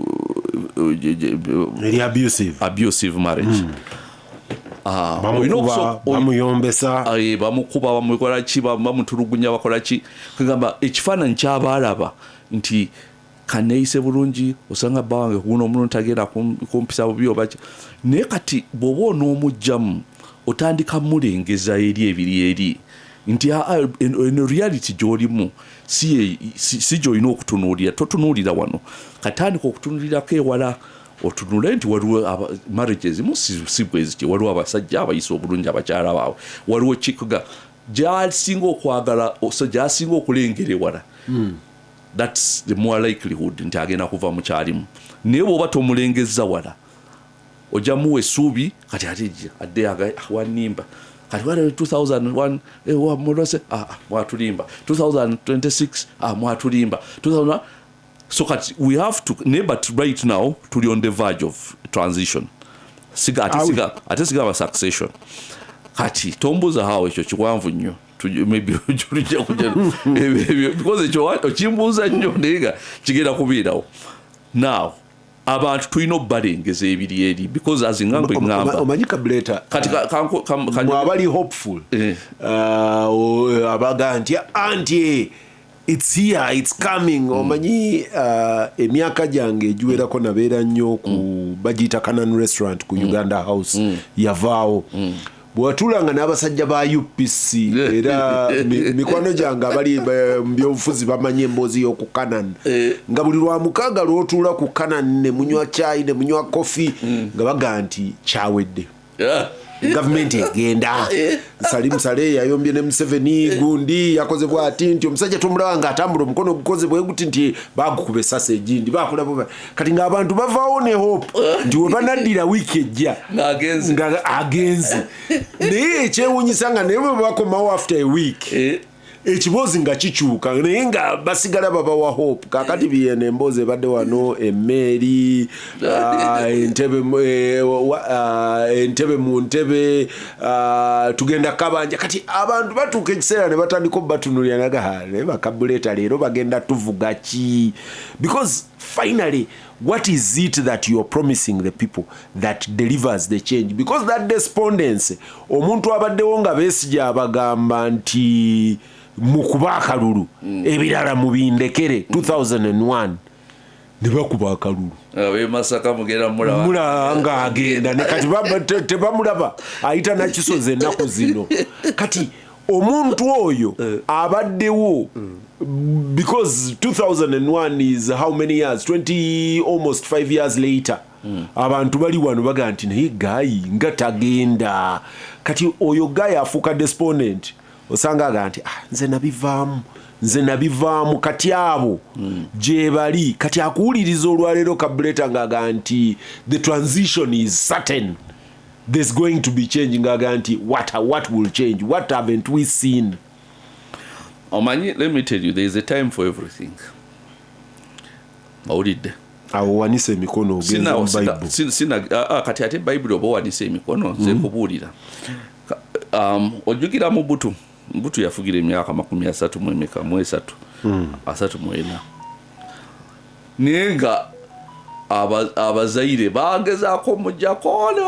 abusive marriage bamuyombesa bamukuba bamukola ki bamutulugunya bakola ki kugamba ekifaananyi ky'abaalaba nti kaneeyise bulungi osanga bbawange kuno omuntu tagenda kumpisa bubi oba ki naye kati bw'oba onoomugjamu otandika mulengeza eri eri nti eno reality gy'olimu si gy'olina okutunuulira totunuulira wano katandika okutunuulirako ewala otunule nti waliwo marriage ezimu si bweziki waliwo abasajja abayisa obulungi abakyala baabwe waliwo kikuga gy'asinga okwagala gy'asinga okulengera ewala that's the more likelihood nti agenda kuva mu kyalimu naye bw'oba tomulengezza wala ojja muwa essuubi kati adde wanimba kati wale 2001 mwalose mwatulimba 2026 mwatulimba 2000 so kati we have to but right now tuli on the verge of transition ate sigaba succession kati tombuza hawo ekyo kiwanvu nnyo maybe ujulija kuja because ekyo okimbuuza nnyo naye kigenda kubeerawo now abantu tulina obbalengeza ebiri eri because azingambo engamba omanyi Kabuleta kati mwabali hopeful abaga nti anti it's here it's coming omanyi emyaka gyange egiwerako nabeera nnyo ku bagiyita Canaan restaurant ku Uganda House yavaawo bwatulanga n'abasajja ba UPC era mikwano gyange abali mu byobufuzi bamanye emboozi y'oku Canaan nga buli lwa mukaaga lw'otuula ku Canaan ne munywa chai ne munywa kofi nga baga nti kyawedde gavumenti egenda Salim Saleh yayombye ne Museveni gundi yakoze bwati nti omusajja tumulaba nga atambula omukono gukoze bwe guti nti bagukube sasa egindi bakulaba kati nga abantu bavaawo ne hope nti we banaddira wiiki ejja nga agenze naye ekyewuunyisa nga naye bwe bakomawo after a week ekiboozi nga kikyuka naye nga basigala babawa hope kakati byene emboozi ebadde wano emmeeri entebe mu ntebe tugenda kabanja kati abantu batuuka ekiseera ne batandika batunulira naga Kabuleta leero bagenda tuvuga ki because finally what is it that you are promising the people that delivers the change because that despondence omuntu abaddewo nga beesija abagamba nti mukuba akalulu ebirala mubindekere 2001 ne bakuba akalulu Masaka mugenda mulaba nga agenda ne kati tebamulaba ayita nakisoze ennaku zino kati omuntu oyo abaddewo because 2001 is how many years almost 5 years later abantu bali wano baga nti naye gayi nga tagenda kati oyo gayi afuuka despondent osanga aga nti nze nabivaamu kati abo gye bali kati akuwuliriza olwaleero Kabuleta ng'aga nti the transition is certain there's going to be change ng'aga nti what will change what haven't we seen Omanyi, let me tell you there is a time for everything Owulidde. Awo wanise emikono ogenza mu Bible. Kati ate Bible oba wanise emikono nze kubuulira. Ojjukira mu Mbutu yafugira emyaka 33 34. Naye nga abazaire bagezaako mujjako ne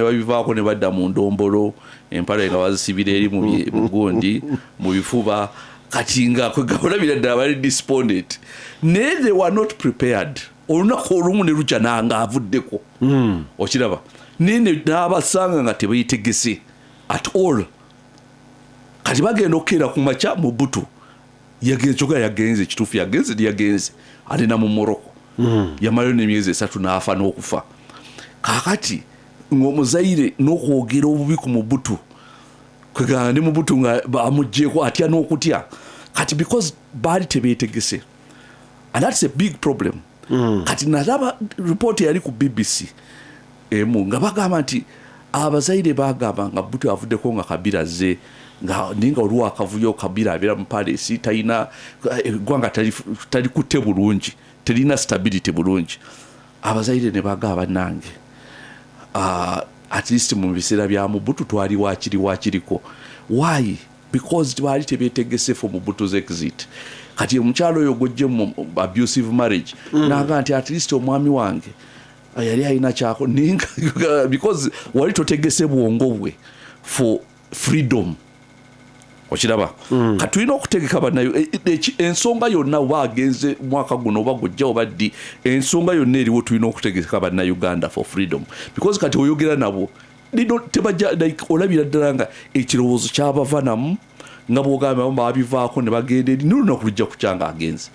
babivaako ne badda mu ndombolo, empale nga bazisibira eri mu gundi mu bifuba, kati nga olabira ddala bali despondent. Naye they were not prepared. Olunaku olumu ne lukya nanga avuddeko. Okiraba nene n'abasanga nga tebayitegese at all. Kati bagenda okukeera ku makya mu Butu yagenze ekituufu yagenze alina mu Morocco. Yamalayo n'emyezi 3 n'afa n'okufa. Kakati ng'omuzaire n'okwogera obubi ku Mubutu kwegana ne Mubutu nga bamuggyeko atya n'okutya, kati because baali tebeetegese, and that's a big problem. Kati nalaba report yali ku BBC nga bagamba nti abazaire bagamba nga Butu avuddeko nga Kabila azze nga ninga olwa akavuyo Kabila abeera mu palace talina eggwanga tali kutte bulungi, telina stability bulungi. Abazaire ne bagamba nange at least mu biseera bya Mubutu twali wakiriko. Why? Because twali tebeetegese for Mubutu's exit. Kati omukyalo oyo gojje mu abusive marriage naga nti at least omwami wange yali alina kyako ninga because wali totegese bwongo bwe for freedom. Okiraba kati tulina okutegeka bannayo ensonga yonna oba agenze mwaka guno oba gujja oba ddi, ensonga yonna eriwo tulina okutegeka bannayuganda for freedom, because kati oyogera nabo tebajja olabira ddala nga ekirowoozo kyabavanamu nga bwogamba babivaako ne bagenda eri nolunaku lujja kukyanga agenze.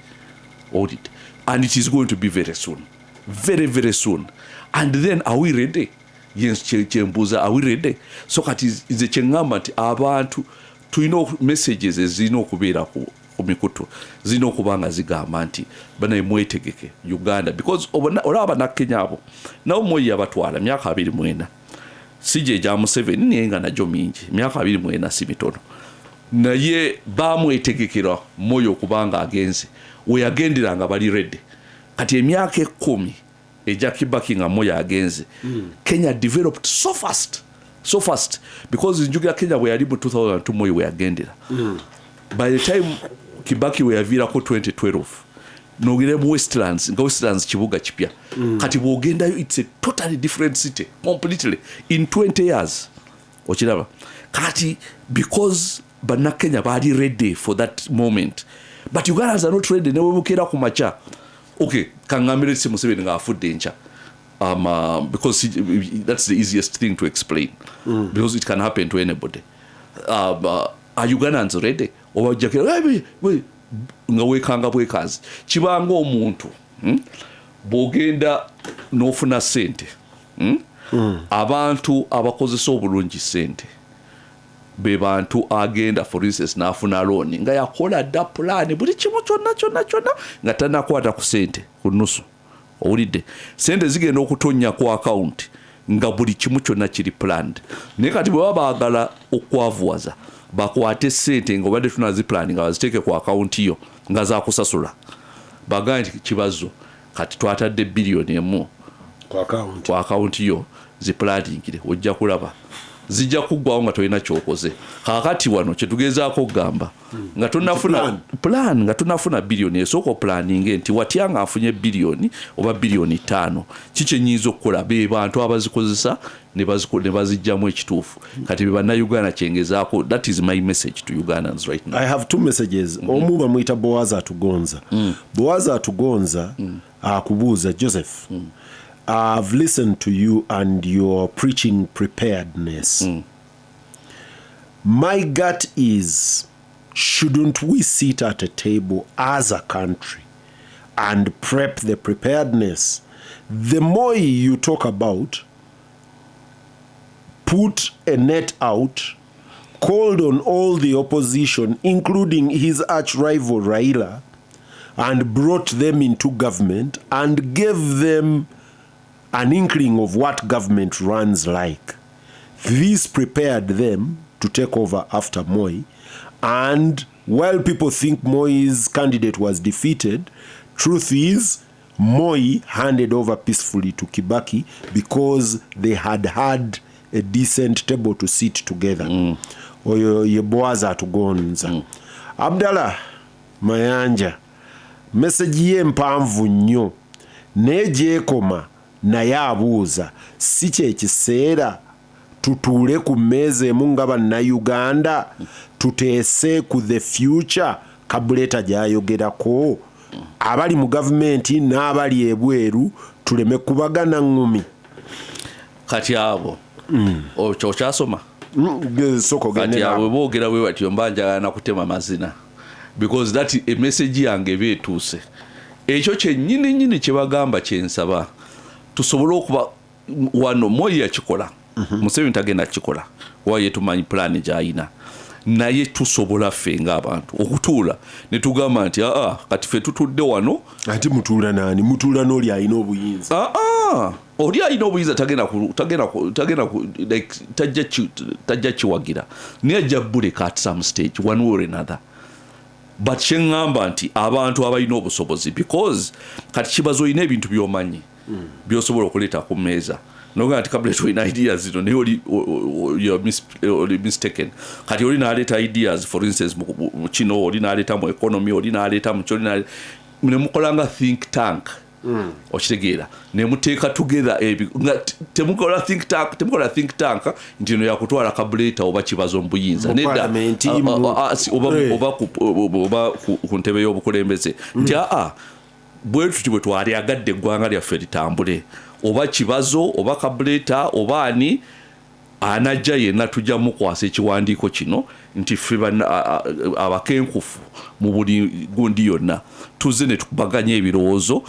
And it is going to be very soon, very very soon. And then are we ready? Yes, kyembuuza, are we ready? So kati nze kyeŋŋamba nti abantu tulina messages ezirina okubeera ku mikutu, zirina okuba nga zigamba nti banaye mwetegeke Uganda, because olaba bannakenya abo nabo Moi yabatwala myaka 24, si gye gya Museveni naye nga nagyo mingi, myaka 24 si mitono, naye bamwetegekera Moi okubanga agenze weyagenderanga bali ready. Kati emyaka 10 ejja Kibaki nga Moi agenze, Kenya developed so fast because njugira Kenya bwe yali mu 2002 Moi weyagendera. By the time Kibaki weyaviirako 2012 nogere mu Westlands kibuga kipya, kati bwogendayo it's a totally different city completely in 20 years. Okiraba kati because bannakenya baali ready for that moment, but Ugandans are not ready. Newe bukera ku macha, okay, kangambire si Museveni nga afudde encha, because that's the easiest thing to explain, because it can happen to anybody. Are Ugandans ready? Oba jakira nga wekanga bwekazi kibanga omuntu bwogenda n'ofuna sente, abantu abakozesa obulungi sente be bantu agenda for instance n'afuna loan nga yakola dda plan buli kimu kyonna nga tanakwata ku sente ku nusu. Owulidde sente zigenda okutonya ku account nga buli kimu kyonna kiri planned. Naye kati bwe baba baagala okwavuwaza bakwate sente nga obadde tunazi plan nga baziteeke ku account yo nga zakusasula, bagamba nti Kibazo kati twatadde billion emu ku account yo ziplanningire, ojja kulaba zijja kuggwawo nga tolina kyokoze. Kakati wano kyetugezaako okugamba nga tunafuna plan nga tunafuna billion esooka planning nti watya nga afunye billion oba billion 5 kiki nyinza okukola be bantu abazikozesa ne bazijjamu ekituufu. Kati be bannayuganda kyengezaako. That is my message to Ugandans right now. I have two messages. Omu bamuyita Boaz atugonza. Boaz atugonza akubuuza Joseph, I've listened to you and you're preaching preparedness. My gut is, shouldn't we sit at a table as a country and prep the preparedness? The more you talk about, put a net out, called on all the opposition, including his arch-rival Raila, and brought them into government and gave them an inkling of what government runs like. This prepared them to take over after Moi, and while people think Moi's candidate was defeated, Truth is, Moi handed over peacefully to Kibaki because they had had a decent table to sit together. Oyo ye Boaz atugonza. Abdallah Mayanja, message ye mpanvu nnyo nejekoma naye abuuza si kyekiseera tutuule ku mmeeza emu nga bannayuganda tuteese ku the future Kabuleta gy'ayogerako abali mu gavumenti n'abali ebweru tuleme kubagana ngumi kati abo okyasoma soko kati abo boogera bwe batyo mbanja na kutema mazina because that a message yange beetuuse ekyo kyennyini kye bagamba kyensaba tusobole okuba wano Moi yakikola Museveni tagenda kikola waye tumanyi plan gyayina naye tusobola ffe ng'abantu okutuula ne tugamba nti kati ffe tutudde wano ati mutuula nani mutuula n'oli alina obuyinza oli alina obuyinza tajja kiwagira naye ajja buleka at some stage one way or another but kyeŋŋamba nti abantu abalina obusobozi because kati Kibazo olina ebintu by'omanyi by'osobola okuleeta ku mmeeza noga nti Kabuleta olina ideas zino naye oli mistaken kati oli n'aleeta ideas for instance mu kino oli n'aleeta mu economy oli n'aleeta mu kyoli ne mukolanga think tank okitegeera ne muteeka together temukola think tank nti no yakutwala Kabuleta oba Kibazo mu buyinza nedda oba ku ntebe y'obukulembeze nti bwe tutyo bwe twalyagadde eggwanga lyaffe litambule oba Kibazo oba Kabuleta oba ani anajja yenna tujja mukwasa ekiwandiiko kino nti ffe abakenkufu mu buli gundi yonna tuze ne tukubaganya ebirowoozo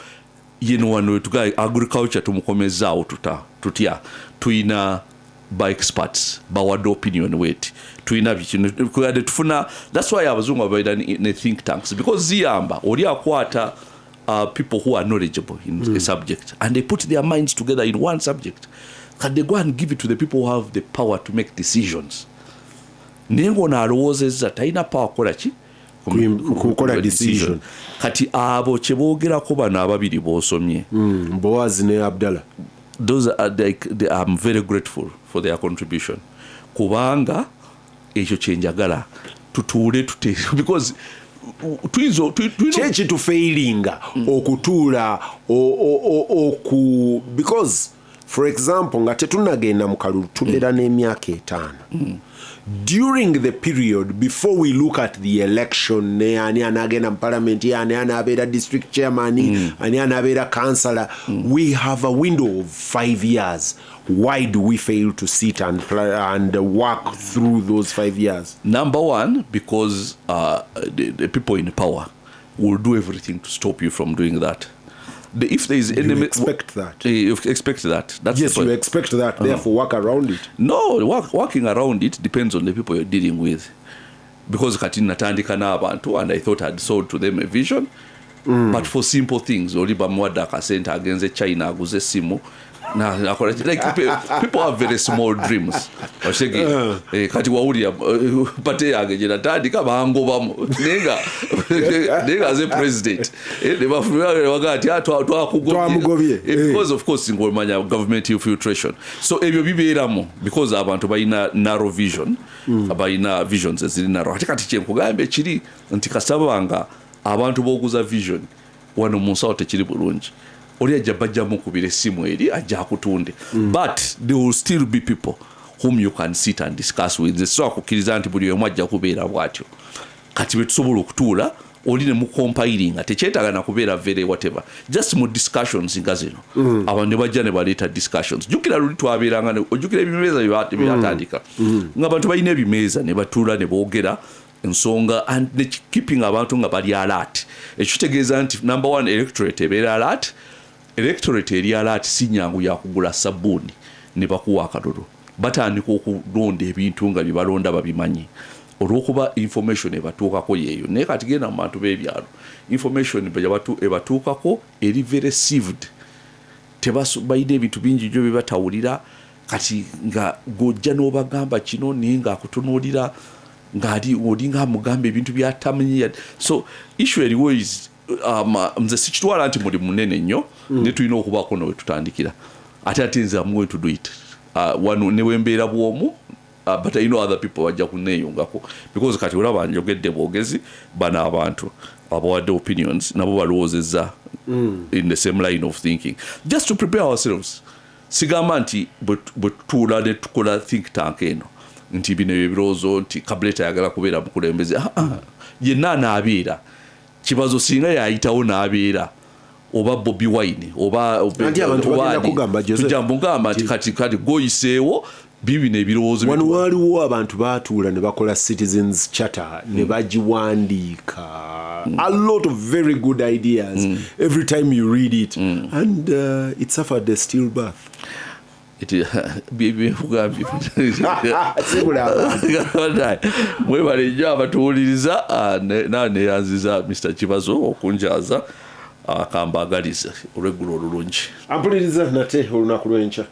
yeno wano tuga agriculture tumukomezaawo tutya tuyina by experts bawadde opinion wet tuyina bikino tufuna that's why abazungu abaida ne think tanks because ziyamba oli akwata people who are knowledgeable in a subject and they put their minds together in one subject. Can they go and give it to the people who have the power to make decisions? Nengo na alowozeza talina power kola ki kukola decision. Kati abo kyebogerako bano ababiri b'osomye Boaz ne Abdallah, those are I'm very grateful for their contribution kubanga ekyo kyenjagala tutuule because chechi to failinga okutuula because for example nga tetunagenda mu kalulu tubeera n'emyaka 5 during the period before we look at the election ne ani anagenda mu parliament ani anabeera district chairman ani anabeera councillor we have a window of 5 years. Why do we fail to sit and work through those 5 years? Number one, because the people in power will do everything to stop you from doing that. If there is you expect that. You expect that. That's yes, you expect that. Therefore, work around it. No, working around it depends on the people you're dealing with. Because Katina natandika n'abantu and I thought I'd sold to them a vision. But for simple things, oli bamwadda akasente agenze China aguze simu. Like people have very small dreams. Kati wawulira pate yange gye natandika bangobamu nenga as a president ne bafunaga ati twakugobye because of course ngomanya government infiltration. So ebyo bibeeramu because abantu balina narrow vision, balina visions eziri narrow. Kati kyenkugambe kiri nti kasabanga abantu boguza vision wano mu nsawo tekiri bulungi. Oli ajja bajjamu kubira essimu eri ajja akutunde but there will still be people whom you can sit and discuss with. So akukkiriza nti buli omu ajja kubeera bw'atyo kati bwe tusobola okutuula oli ne mu compiling tekyetaaga na kubeera very whatever just mu discussions nga zino abantu ne bajja ne baleeta discussions. Jjukira luli twabeeranga ojjukira ebimeeza bye byatandika ng'abantu balina ebimeeza ne batuula ne boogera ensonga and keeping abantu nga bali alert. Ekyo kitegeeza nti number one electorate ebeera alert. Electorate eri alert si nyangu ya kugula sabuni ne bakuwa akalulu batandika okulonda ebintu nga bye balonda babimanyi olw'okuba information ebatuukako yeeyo naye kati genda mu bantu b'ebyalo information ebatuukako eri very received tebabayina ebintu bingi byo bye batawulira kati nga gojja n'obagamba kino naye ng'akutunuulira ng'ali oli ng'amugamba ebintu by'atamanyi. So issue eriwo is nze sikitwala nti muli munene nnyo ne tulina okubaako nowe tutandikira ate nze I'm going to do it wano ne wembeera bwomu but I know other people bajja kuneeyungako because kati olaba njogedde bwogezi bano abantu abawadde opinions nabo balowoozezza in the same line of thinking just to prepare ourselves sigamba nti bwe tutuula ne tukola think tank eno nti bino ebirowoozo nti Kabuleta ayagala kubeera mukulembeze yenna anaabeera Kibazo singa yayitawo n'abeera oba Bobi Wine oba tujambugamba nti kati goyiseewo bibino ebirowoozo wano waliwo abantu baatuula ne bakola citizens charter ne bagiwandiika a lot of very good ideas every time you read it and it suffered a stillbirth. Mwebale nnyo abatuwuliriza neyanziza Mr. Kibazo okunjaza akambagaliza olweggulo olulungi ampuliriza nate olunaku lw'enkya